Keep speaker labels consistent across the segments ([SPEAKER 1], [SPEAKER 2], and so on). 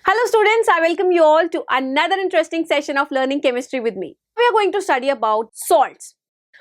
[SPEAKER 1] Hello students, I welcome you all to another interesting session of learning chemistry with me. We are going to study about salts.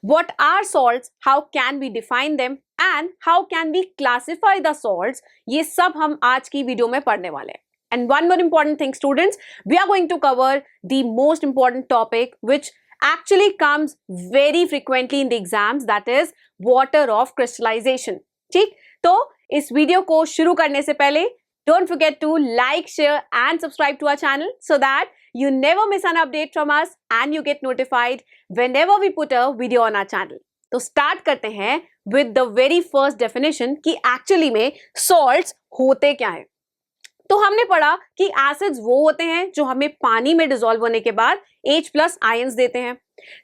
[SPEAKER 1] What are salts, how can we define them and how can we classify the salts, ये सब हम आज की video में पढ़ने वाले हैं. And one more important thing students, we are going to cover the most important topic which actually comes very frequently in the exams, that is water of crystallization. ठीक, तो इस वीडियो को शुरू करने से पहले don't forget to like, share and subscribe to our channel so that you never miss an update from us and you get notified whenever we put a video on our channel. तो start करते हैं with the very first definition कि actually में salts होते क्या हैं. तो हमने पढ़ा कि एसिड्स वो होते हैं जो हमें पानी में डिसॉल्व होने के बाद H+ आयंस देते हैं.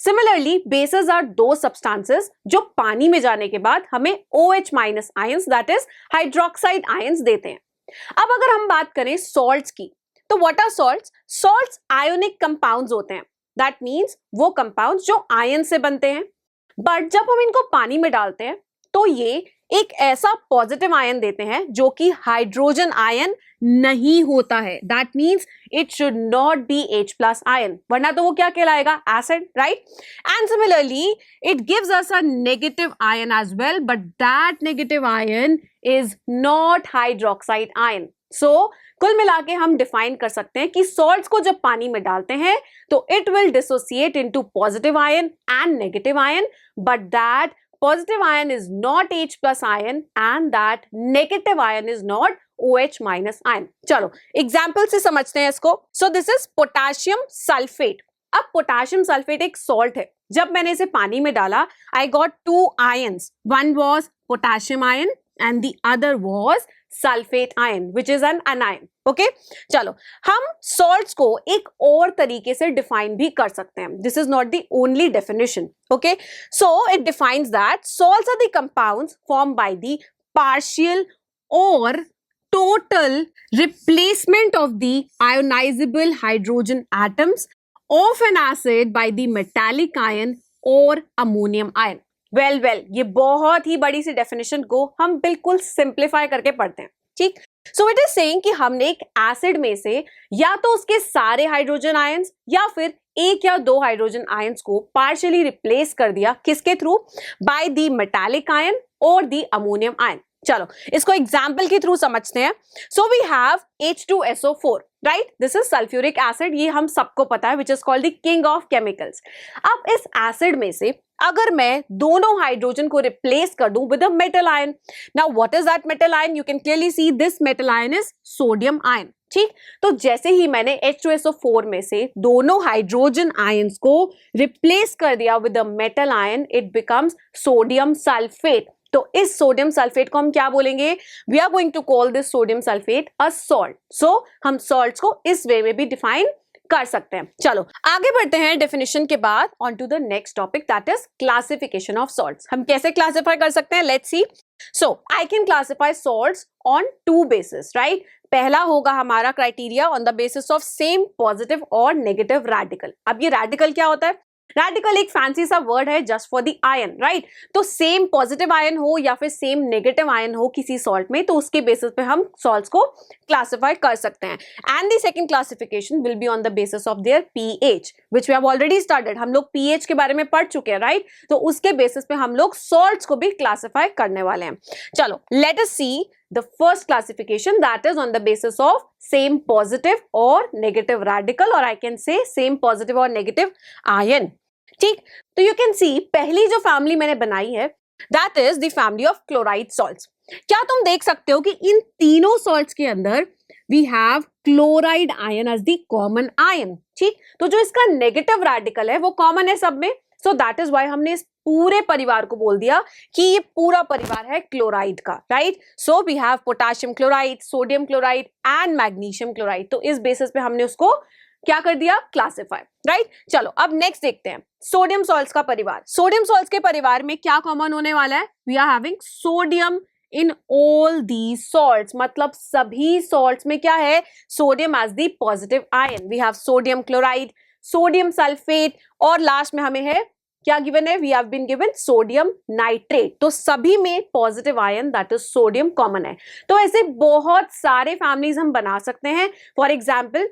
[SPEAKER 1] सिमिलरली बेसेस आर दो सब्सटेंसेस जो पानी में जाने के बाद हमें OH- ions that is hydroxide ions देते हैं. अब अगर हम बात करें सॉल्ट्स की, तो what are salts? Salts ionic compounds होते हैं. दैट मींस वो कंपाउंड्स जो आयन से बनते हैं, बट जब हम इनको पानी में डालते हैं तो ये एक ऐसा पॉजिटिव आयन देते हैं जो कि हाइड्रोजन आयन नहीं होता है. That means it should not be H+ ion, वरना तो वो क्या कहलाएगा? Acid, right? And similarly it gives us a negative ion as well, but that negative ion is not hydroxide ion. So कुल मिला के हम डिफाइन कर सकते हैं कि सॉल्ट्स को जब पानी में डालते हैं तो it will dissociate into positive ion and negative ion, but that positive ion is not H+ ion and that negative ion is not OH- ion. चलो एग्जाम्पल से समझते हैं इसको. So this is potassium sulfate. अब potassium sulphate एक salt है. जब मैंने इसे पानी में डाला I got two ions. One was potassium ion and the other was sulphate ion which is an अनायन. Okay, चलो हम सॉल्ट्स को एक और तरीके से डिफाइन भी कर सकते हैं. This is not the only definition. Okay, so it defines that salts are the compounds form by the partial और total replacement of the ionizable hydrogen atoms of an acid by the metallic ion or ammonium ion. Well ये बहुत ही बड़ी सी definition को हम बिल्कुल simplify करके पढ़ते हैं. ठीक, सो इट इज सेइंग कि हमने एक एसिड में से या तो उसके सारे हाइड्रोजन आयंस या फिर एक या दो हाइड्रोजन आयंस को पार्शियली रिप्लेस कर दिया. किसके through? By the metallic ion और द अमोनियम आयन. चलो इसको एग्जाम्पल के थ्रू समझते हैं. So we have H2SO4, right? This is sulphuric acid. ये हम सबको पता है, which is called the king of chemicals. अब इस एसिड में से अगर मैं दोनों हाइड्रोजन को रिप्लेस कर दूं with a metal ion, now what is that metal ion? You can clearly see this metal ion is sodium ion. ठीक, तो जैसे ही मैंने H2SO4 में से दोनों हाइड्रोजन आयंस को रिप्लेस कर दिया with a metal ion, it becomes sodium sulphate. तो इस सोडियम सल्फेट को हम क्या बोलेंगे? We are going to call this sodium sulphate a salt. So हम सॉल्ट्स को इस वे में भी डिफाइन कर सकते हैं. चलो आगे बढ़ते हैं डेफिनेशन के बाद on to the next topic, that is classification of salts. हम कैसे क्लासिफाई कर सकते हैं? Let's see. So I can classify salts on two basis, right? पहला होगा हमारा criteria on the basis of same positive और नेगेटिव रेडिकल. अब ये रेडिकल क्या होता है? रेडिकल एक फैंसी सा वर्ड है just for the ion, right? तो सेम पॉजिटिव आयन हो या फिर सेम नेगेटिव आयन हो किसी सॉल्ट में, तो उसके बेसिस पे हम सॉल्ट्स को क्लासिफाई कर सकते हैं. And the second classification will be on the basis of their pH, which we have already started. हम लोग pH के बारे में पढ़ चुके हैं, राइट? तो उसके बेसिस पे हम लोग सॉल्ट्स को भी क्लासिफाई करने वाले हैं. चलो let us see the first classification, that is on the basis of same positive or negative radical, or I can say same positive or negative ion. ठीक, तो you can see पहली जो फैमिली मैंने बनाई है that is the family of chloride salts. क्या तुम देख सकते हो कि इन तीनों सॉल्ट्स के अंदर we have chloride ion as the common ion. ठीक, तो जो इसका नेगेटिव रेडिकल है वो कॉमन है सब में. सो दैट इज वाई हमने इस पूरे परिवार को बोल दिया कि ये पूरा परिवार है क्लोराइड का, right? So we have potassium chloride, sodium chloride and magnesium chloride. तो इस बेसिस पे हमने उसको क्या कर दिया? Classify, right? चलो अब नेक्स्ट देखते हैं सोडियम सॉल्ट्स का परिवार. सोडियम सॉल्ट्स के परिवार में क्या कॉमन होने वाला है? We are having sodium in all the salts. मतलब सभी सॉल्ट्स में क्या है? Sodium as the positive ion. We have sodium chloride, sodium sulphate और लास्ट में हमें है क्या गिवन है? We have been given sodium nitrate. तो सभी में positive ion that is sodium common है। तो ऐसे बहुत सारे फैमिलीज हम बना सकते हैं। फॉर एग्जाम्पल,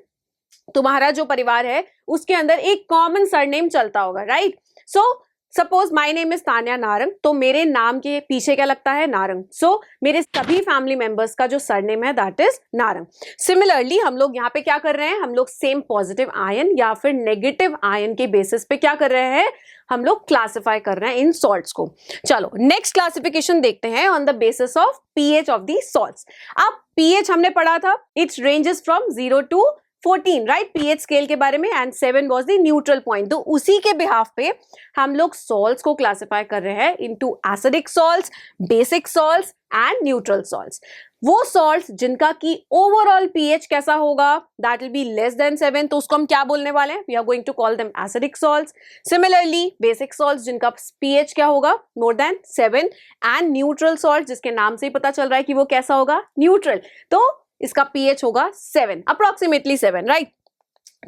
[SPEAKER 1] तुम्हारा जो परिवार है उसके अंदर एक कॉमन सरनेम चलता होगा, right? So suppose my name is Tanya Narang, तो मेरे नाम के पीछे क्या लगता है? नारंग। सो मेरे सभी फैमिली मेंबर्स का जो सरनेम है दैट इज नारंग। सिमिलरली हम लोग यहाँ पे क्या कर रहे हैं? हम लोग सेम पॉजिटिव आयन या फिर नेगेटिव आयन के बेसिस पे क्या कर रहे हैं? हम लोग क्लासिफाई कर रहे हैं इन सॉल्ट्स को। चलो नेक्स्ट क्लासिफिकेशन देखते हैं on the basis of pH of the salts. अब पीएच हमने पढ़ा था, it's ranges from 0 to 14, right? PH scale के बारे में, and 7 was the neutral point. तो उसी के बिहाफ पे हम लोग सॉल्ट्स को क्लासिफाई कर रहे हैं into acidic salts, basic salts and neutral salts. वो सॉल्ट्स जिनका की ओवरऑल पीएच कैसा होगा? That will be less than 7, तो उसको हम क्या बोलने वाले हैं? We are going to call them acidic salts. Similarly basic salts जिनका पीएच क्या होगा? More than 7, and neutral salt जिसके नाम से ही पता चल रहा है कि वो कैसा होगा? न्यूट्रल। तो इसका पीएच होगा 7, अप्रोक्सीमेटली 7, राइट?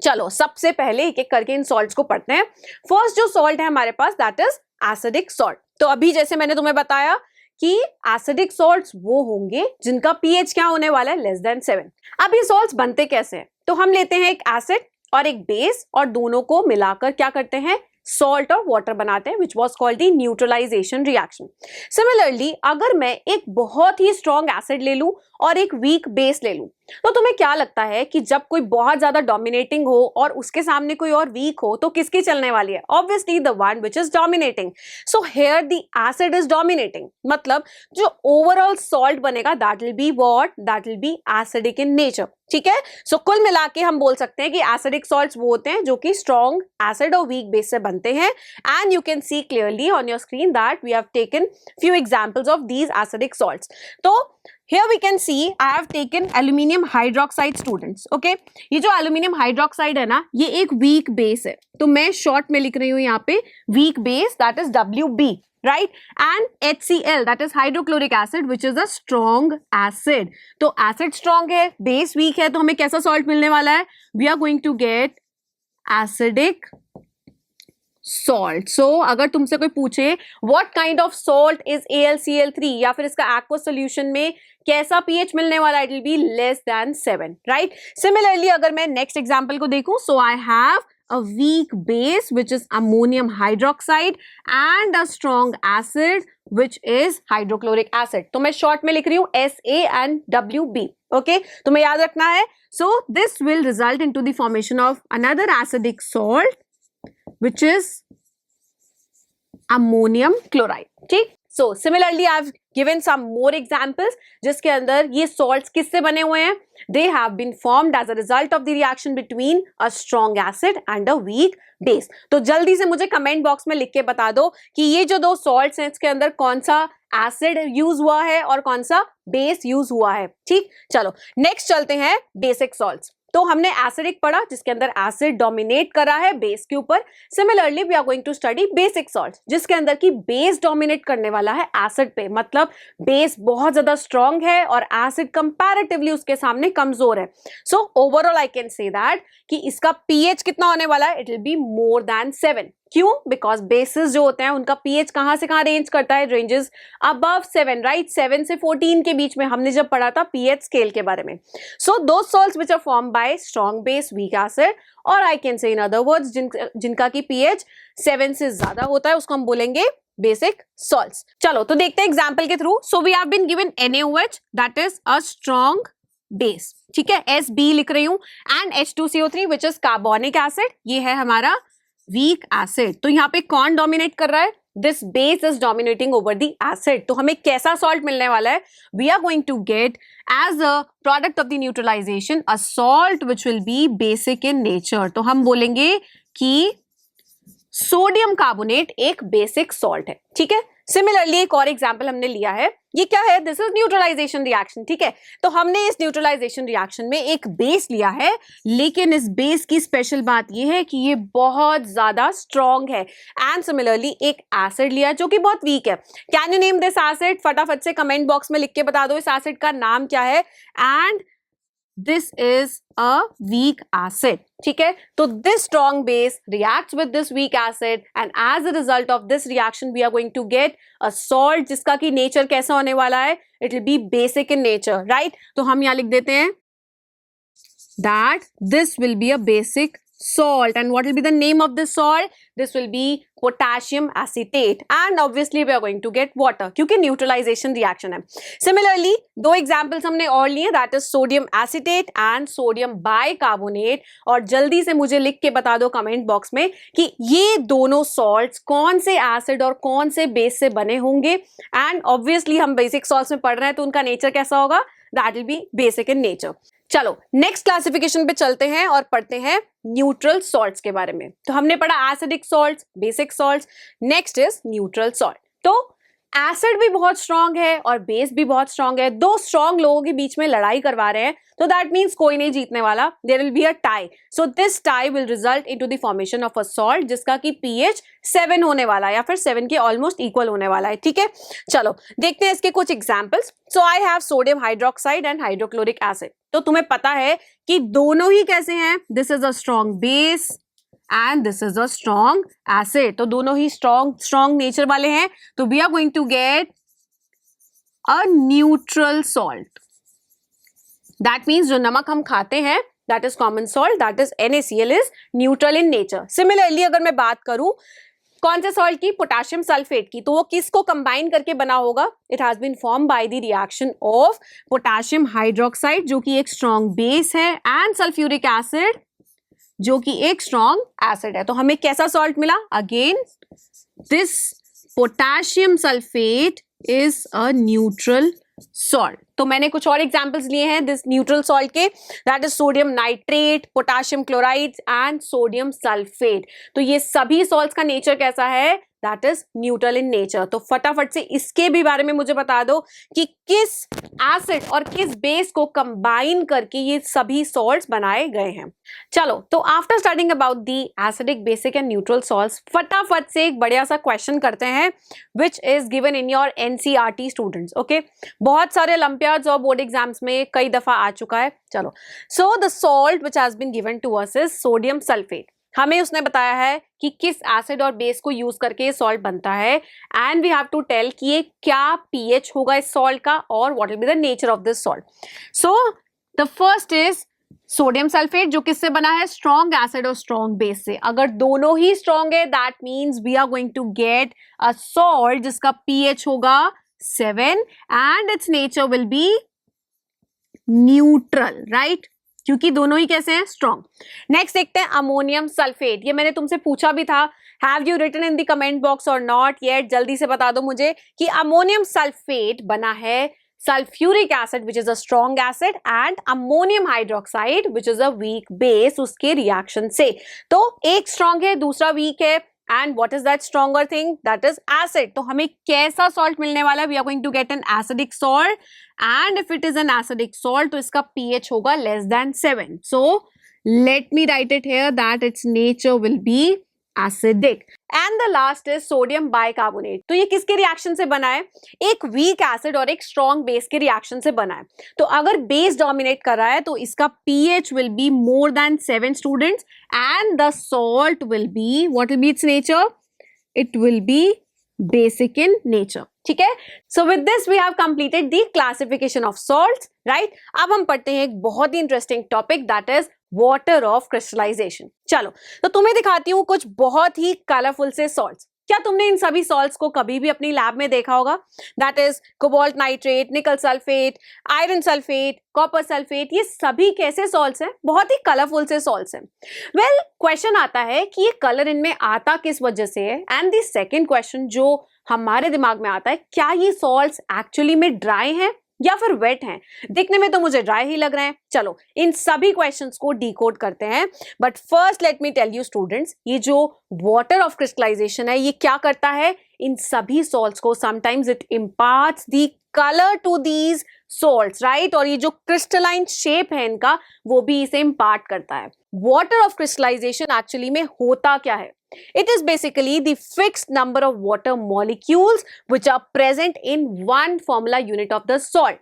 [SPEAKER 1] चलो सबसे पहले एक एक करके इन सॉल्ट्स को पढ़ते हैं। फर्स्ट जो सॉल्ट है हमारे पास दैट इज एसिडिक सॉल्ट। तो अभी जैसे मैंने तुम्हें बताया कि एसिडिक सॉल्ट्स वो होंगे जिनका पीएच क्या होने वाला है? Less than 7। अब ये सॉल्ट्स बनते कैसे हैं? तो हम लेते हैं एक एसिड और एक बेस और दोनों को मिलाकर क्या करते हैं? सॉल्ट और वाटर बनाते हैं, which was called the neutralization reaction. Similarly अगर मैं एक बहुत ही स्ट्रॉन्ग एसिड ले लूं और एक वीक बेस ले लूं, तो तुम्हें क्या लगता है कि जब कोई बहुत ज्यादा डोमिनेटिंग हो और उसके सामने कोई और वीक हो तो किसकी चलने वाली है? Obviously the one which is dominating. So here the acid is dominating, मतलब जो ओवरऑल सॉल्ट बनेगा that will be what? That will B acidic in nature. ठीक है? सो कुल मिला के हम बोल सकते हैं कि एसिडिक सॉल्ट्स वो होते हैं जो कि स्ट्रॉन्ग एसिड और वीक बेस से बनते हैं। And you can see clearly on your screen that we have taken few examples of these acidic salts. तो here we can see I have taken aluminium hydroxide students, okay? ये जो aluminium hydroxide है ना, ये एक weak base है, तो मैं short में लिख रही हूँ यहाँ पे weak base that is WB, right? And HCl that is hydrochloric acid which is a strong acid। तो acid strong है, base weak है, तो हमें कैसा salt मिलने वाला है? We are going to get acidic salt. So अगर तुमसे कोई पूछे what kind of salt is AlCl3 या फिर इसका एक्वस सॉल्यूशन में कैसा पीएच मिलने वाला, it will be less than 7, right? Similarly अगर मैं नेक्स्ट एग्जांपल को देखूं, so I have a weak base which is ammonium hydroxide and a strong acid which is hydrochloric acid। तो मैं शॉर्ट में लिख रही हूँ SA and WB, okay? तुम्हें याद रखना है। So this will result into the formation of another acidic salt which is ammonium chloride। ठीक? So similarly I've given some more examples जिसके अंदर ये salts किससे बने हुए हैं? They have been formed as a result of the reaction between a strong acid and a weak base। तो जल्दी से मुझे कमेंट बॉक्स में लिख के बता दो कि ये जो दो salts हैं इसके अंदर कौन सा एसिड यूज हुआ है और कौन सा बेस यूज हुआ है। ठीक? चलो नेक्स्ट चलते हैं बेसिक सॉल्ट्स। तो हमने एसिडिक पढ़ा जिसके अंदर एसिड डोमिनेट कर रहा है बेस के ऊपर। Similarly we are going to study basic salts जिसके अंदर की बेस डोमिनेट करने वाला है एसिड पे, मतलब बेस बहुत ज्यादा स्ट्रॉन्ग है और एसिड कंपैरेटिवली उसके सामने कमजोर है। So overall I can say that कि इसका पीएच कितना होने वाला है? It will be more than 7। क्यों? बिकॉज बेसिस जो होते हैं उनका पीएच कहां से कहां रेंज करता है? Ranges above 7, right? 7 से 14 के बीच में हमने जब पढ़ा था पीएच स्केल के बारे में। सो दो salts which are formed by strong base weak acid, और I can say in other words जिनका की पीएच 7 से ज्यादा होता है उसको हम बोलेंगे बेसिक सॉल्ट्स। चलो तो देखते हैं एग्जांपल के थ्रू। So we have been given NaOH that is a strong base. ठीक है? SB लिख रही हूं, and H2CO3 which is carbonic acid, ये है हमारा वीक एसिड। तो यहाँ पे कौन डोमिनेट कर रहा है? This base is dominating over the acid. तो हमें कैसा सॉल्ट मिलने वाला है? We are going to get as a product of the neutralization a salt which will be basic in nature. तो हम बोलेंगे कि सोडियम कार्बोनेट एक बेसिक सॉल्ट है। ठीक है? सिमिलरली एक और एग्जाम्पल हमने लिया है, ये क्या है? This is neutralization reaction. ठीक है? तो हमने इस न्यूट्रलाइजेशन रिएक्शन में एक बेस लिया है, लेकिन इस बेस की स्पेशल बात ये है कि ये बहुत ज्यादा स्ट्रॉन्ग है। एंड सिमिलरली एक एसिड लिया जो कि बहुत वीक है। Can you name this acid? फटाफट से कमेंट बॉक्स में लिख के बता दो इस एसिड का नाम क्या है। And this is a weak acid, ठीक है। तो this strong base reacts with this weak acid and as a result of this reaction we are going to get a salt जिसका की नेचर कैसा होने वाला है, it will be basic in nature, right. तो हम यहाँ लिख देते हैं that this will be a basic salt, and what will be the name of this salt? This will be potassium acetate, and obviously we are going to get water क्योंकि neutralization reaction है। Similarly, दो examples हमने और लिए, that is sodium acetate and sodium bicarbonate, और जल्दी से मुझे लिख के बता दो comment box में कि ये दोनों salts कौन से acid और कौन से base से बने होंगे, and obviously हम basic salts में पढ़ रहे हैं तो उनका nature कैसा होगा, that will be basic in nature। चलो नेक्स्ट क्लासिफिकेशन पे चलते हैं और पढ़ते हैं न्यूट्रल सॉल्ट्स के बारे में। तो हमने पढ़ा acidic salts, basic salts, next is neutral salt. तो एसिड भी बहुत स्ट्रांग है और बेस भी बहुत स्ट्रांग है, दो स्ट्रांग लोगों के बीच में लड़ाई करवा रहे हैं, तो दैट मीन्स कोई नहीं जीतने वाला, there will be a tie. So this tie will result into the formation of a salt जिसका कि pH 7 होने वाला है या फिर 7 के ऑलमोस्ट इक्वल होने वाला है, ठीक है। चलो देखते हैं इसके कुछ examples. So I have sodium hydroxide and hydrochloric acid. तो तुम्हें पता है कि दोनों ही कैसे हैं, this is a strong base and this is a strong acid, तो दोनों ही स्ट्रॉन्ग नेचर वाले हैं। तो we are going to get a neutral salt, that means जो नमक हम खाते हैं that is common salt, that is NaCl is neutral in nature. Similarly अगर मैं बात करूं कौन से सॉल्ट की, पोटेशियम सल्फेट की, तो वो किसको कंबाइन करके बना होगा, it has been form by the reaction of potassium hydroxide जो कि एक स्ट्रॉन्ग बेस है एंड सल्फ्यूरिक एसिड जो कि एक स्ट्रॉन्ग एसिड है। तो हमें कैसा सॉल्ट मिला, again this potassium sulphate is a neutral salt. तो मैंने कुछ और एग्जांपल्स लिए हैं दिस न्यूट्रल सॉल्ट के, that is sodium nitrate, potassium chloride and sodium sulphate. तो ये सभी सॉल्ट्स का नेचर कैसा है, that is neutral in nature. तो फटाफट से इसके भी बारे में मुझे बता दो कि किस एसिड और किस बेस को कंबाइन करके ये सभी सॉल्ट्स बनाए गए हैं। चलो तो after studying about the acidic, basic and neutral salts, फटाफट से एक बढ़िया सा क्वेश्चन करते हैं which is given in your NCERT students, okay. बहुत सारे ओलंपियाड्स और बोर्ड एग्जाम्स में कई दफा आ चुका है। चलो, so the salt which has been given to us is sodium sulphate. हमें उसने बताया है कि किस एसिड और बेस को यूज करके ये सॉल्ट बनता है and we have to tell कि ये क्या pH होगा इस सॉल्ट का और what will be the nature of this salt. So the first is sodium sulphate जो किससे बना है, स्ट्रॉन्ग एसिड और स्ट्रॉन्ग बेस से। अगर दोनों ही स्ट्रॉन्ग है that means we are going to get a salt जिसका pH होगा 7 and its nature will be neutral, right, क्योंकि दोनों ही कैसे हैं, स्ट्रॉन्ग। नेक्स्ट देखते हैं अमोनियम सल्फेट। ये मैंने तुमसे पूछा भी था, have you written in the comment box और नॉट येट, जल्दी से बता दो मुझे कि अमोनियम सल्फेट बना है sulphuric acid which is a strong acid and ammonium hydroxide which is a weak base उसके रिएक्शन से। तो एक स्ट्रॉन्ग है दूसरा वीक है and what is that stronger thing, that is acid. तो हमें कैसा सॉल्ट मिलने वाला है, we are going to get an acidic salt and if it is an acidic salt तो इसका pH होगा less than 7। So let me right it here that it's nature will B acidic. And the last is sodium bicarbonate. तो ये किसके reaction से बना है, एक वीक एसिड और एक स्ट्रॉन्ग बेस के रिएक्शन से बना है। तो अगर बेस डोमिनेट कर रहा है तो इसका pH will be more than 7 students and the salt will be, what will be its nature, it will be basic in nature, ठीक है। So with this we have completed the classification of salts, right. अब हम पढ़ते हैं एक बहुत ही interesting topic that is water of crystallisation. चलो तो तुम्हें दिखाती हूँ कुछ बहुत ही कलरफुल से सॉल्ट्स। क्या तुमने इन सभी सॉल्ट्स को कभी भी अपनी लैब में देखा होगा, दैट इज कोबाल्ट नाइट्रेट, निकल sulphate, iron sulphate, copper sulphate, ये सभी कैसे सॉल्ट्स हैं, बहुत ही कलरफुल से सॉल्ट्स हैं। वेल क्वेश्चन आता है कि ये कलर इनमें आता किस वजह से है, एंड द सेकंड क्वेश्चन जो हमारे दिमाग में आता है, क्या ये सॉल्ट्स एक्चुअली में ड्राई हैं या फिर वेट हैं। दिखने में तो मुझे ड्राई ही लग रहे हैं। चलो इन सभी क्वेश्चंस को डिकोड करते हैं, but first let me tell you students, ये जो वाटर ऑफ क्रिस्टलाइजेशन है ये क्या करता है, इन सभी सॉल्ट्स को sometimes it imparts the colour to these salts, right, और ये जो क्रिस्टलाइन शेप है इनका वो भी इसे इम्पार्ट करता है। वाटर ऑफ क्रिस्टलाइजेशन एक्चुअली में होता क्या है, it is basically the fixed number of water molecules which are present in one formula unit of the salt.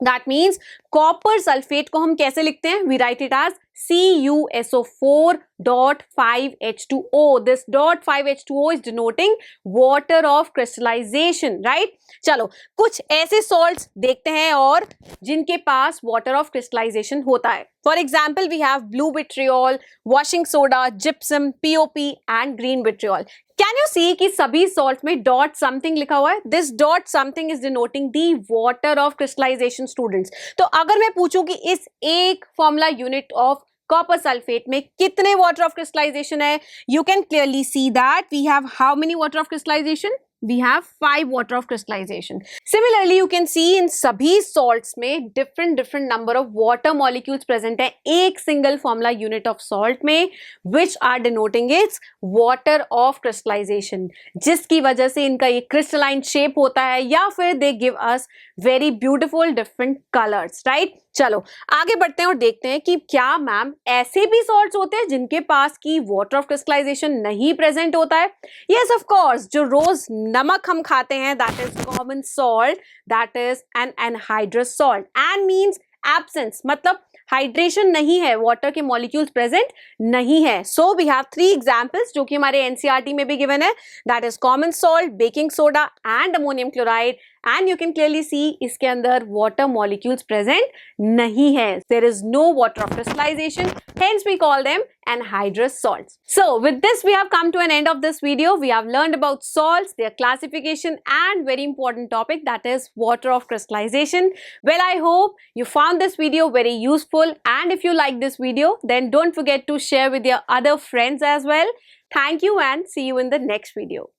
[SPEAKER 1] That means copper sulfate को हम कैसे लिखते हैं? We write it as CuSO4.5H2O. This .5H2O is denoting water of crystallization, right? चलो कुछ ऐसे salts देखते हैं और जिनके पास water of crystallization होता है. For example, we have blue vitriol, washing soda, gypsum, POP and green vitriol. Can you see कि सभी salt में dot something लिखा हुआ है? This dot something is denoting the water of crystallization, students. तो अगर मैं पूछूं कि इस एक formula unit of copper sulfate में कितने water of crystallization है? You can clearly see that we have how many water of crystallization? We have 5 water of crystallization. Similarly, you can see in सभी salts में different number of water molecules present है एक single formula unit of salt में, which are denoting its water of crystallization, जिसकी वजह से इनका ये crystalline shape होता है या फिर they give us very beautiful different colors, right? चलो आगे बढ़ते हैं और देखते हैं कि क्या मैम ऐसे भी सॉल्ट्स होते हैं जिनके पास की वाटर ऑफ क्रिस्टलाइजेशन नहीं प्रेजेंट होता है? यस ऑफ कोर्स, जो रोज नमक हम खाते हैं that is common salt, that is an anhydrous salt. And means absence, मतलब हाइड्रेशन नहीं है, वाटर के मॉलिक्यूल्स प्रेजेंट नहीं है. सो वी हैव 3 एग्जांपल्स जो कि हमारे एनसीईआरटी में भी गिवन है, that is common salt, baking soda and ammonium chloride. And you can clearly see इसके अंदर वाटर मॉलिक्यूल्स प्रेजेंट नहीं है. There is no water of crystallization, hence we call them anhydrous salts. So with this we have come to an end of this video. We have learned about salts, their classification and very important topic, that is water of crystallization. Well, I hope you found this video very useful, and if you like this video then don't forget to share with your other friends as well. Thank you and see you in the next video.